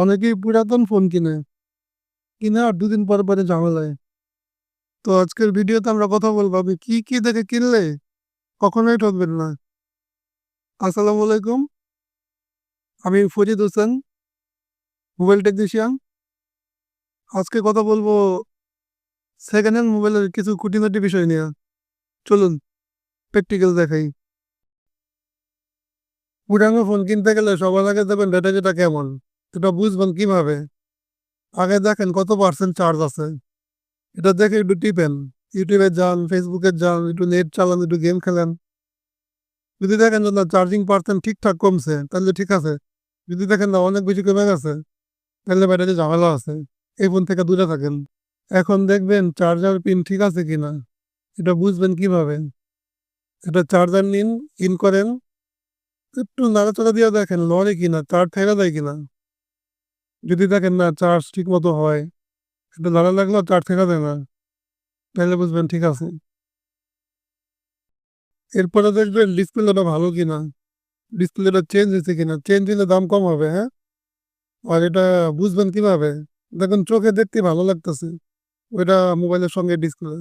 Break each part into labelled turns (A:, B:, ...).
A: অনেকেই পুরাতন ফোন কিনে আর ২ দিন পরে ঝামেলায়। তো আজকের ভিডিওতে আমরা কথা বলবো আপনি কি দেখে কিনলে কখনোই ঠকবেন না। আসসালামু আলাইকুম। আমি ফরিদ হোসেন, মোবাইল টেকনিশিয়ান। আজকে কথা বলবো সেকেন্ড হ্যান্ড মোবাইলের কিছু খুঁটিনাটি বিষয় নিয়ে। চলুন প্র্যাকটিক্যাল দেখাই। পুরানো ফোন কিনতে গেলে সবার আগে দেখবেন ব্যাটারিটা কেমন, এটা বুঝবেন কিভাবে? আগে দেখেন কত পার্সেন্ট চার্জ আছে, এটা দেখে একটু টিপেন। ইউটিউবে যান, ফেসবুকে যান, একটু নেট চালান, একটু গেম খেলেন। যদি দেখেন যে না চার্জিং পার্সেন্ট ঠিকঠাক কমছে তাহলে ঠিক আছে। যদি দেখেন না অনেক বেশি কমে গেছে তাহলে ব্যাটারি ঝামেলা আছে, এই ফোন থেকে দূরে থাকেন। এখন দেখবেন চার্জার পিন ঠিক আছে কিনা, এটা বুঝবেন কিভাবে? এটা চার্জার নিন, ইন করেন, একটু নাড়াচাড়া দিয়ে দেখেন লড়ে কিনা, চার্জ ফেরা দেয় কিনা। যদি দেখেন না চার্জ ঠিক মতো হয়, এটা নাড়া লাগলেও চার্জ ফেরা দেয় না, তাহলে বুঝবেন ঠিক আছে। এরপরে দেখবেন ডিসপ্লেটা ভালো কিনা, ডিসপ্লেটা চেঞ্জ হয়েছে কিনা। চেঞ্জ হলে দাম কম হবে, হ্যাঁ। আর এটা বুঝবেন কিভাবে? দেখুন চোখে দেখতে ভালো লাগতেছে, ওইটা মোবাইলের সঙ্গে ডিসপ্লে।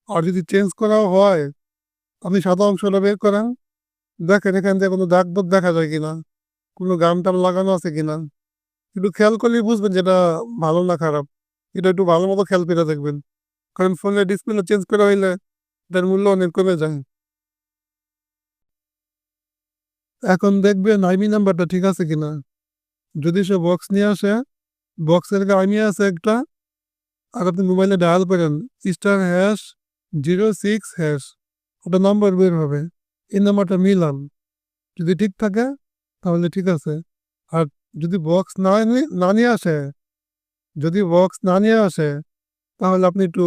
A: আর যদি চেঞ্জ করাও হয়, আপনি সাদা অংশটা বের করেন, দেখেন এখান থেকে কোনো দাগ দাগ দেখা যায় কিনা, কোনো গাম টাম লাগানো আছে কিনা। একটু খেয়াল করলেই বুঝবেন যেটা ভালো না খারাপ। এটা একটু ভালো মতো খেয়াল করে দেখবেন, কারণ ফোনের ডিসপ্লে চেঞ্জ করা হইলে এটার মূল্য অনেক কমে যায়। এখন দেখবেন আইমি নাম্বারটা ঠিক আছে কিনা। যদি সে বক্স নিয়ে আসে, বক্সের আইমি আছে একটা, আর আপনি মোবাইলে ডায়াল করেন *#06#, ওটা নাম্বার বের হবে। এই নাম্বারটা মিলান, যদি ঠিক থাকে তাহলে ঠিক আছে। আর যদি বক্স না নিয়ে আসে, যদি বক্স না নিয়ে আসে তাহলে আপনি একটু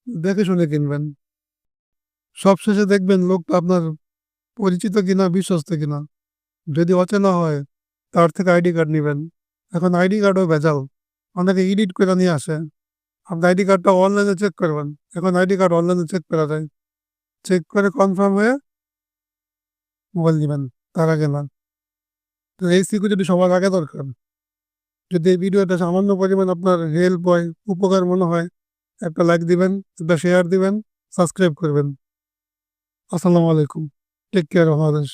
A: দেখে শুনে কিনবেন। সবশেষে দেখবেন লোকটা আপনার পরিচিত কিনা, বিশ্বস্ত কিনা। যদি অচেনা হয় তার থেকে আইডি কার্ড নিবেন। এখন আইডি কার্ডও ভেজাল, অনেকে এডিট করে নিয়ে আসে। আপনি আইডি কার্ডটা অনলাইনে চেক করবেন, এখন আইডি কার্ড অনলাইনে চেক করা যায়। চেক করে কনফার্ম হয়ে মোবাইল নিবেন, তার আগে না। তো এই সিকিউরিটি সবার আগে দরকার। যদি এই ভিডিওটা সামান্য পরিমাণ আপনার হেল্প হয়, উপকার মনে হয়, একটা লাইক দিবেন, একটা শেয়ার দিবেন, সাবস্ক্রাইব করবেন। আসসালামু আলাইকুম। Take care Bangladesh.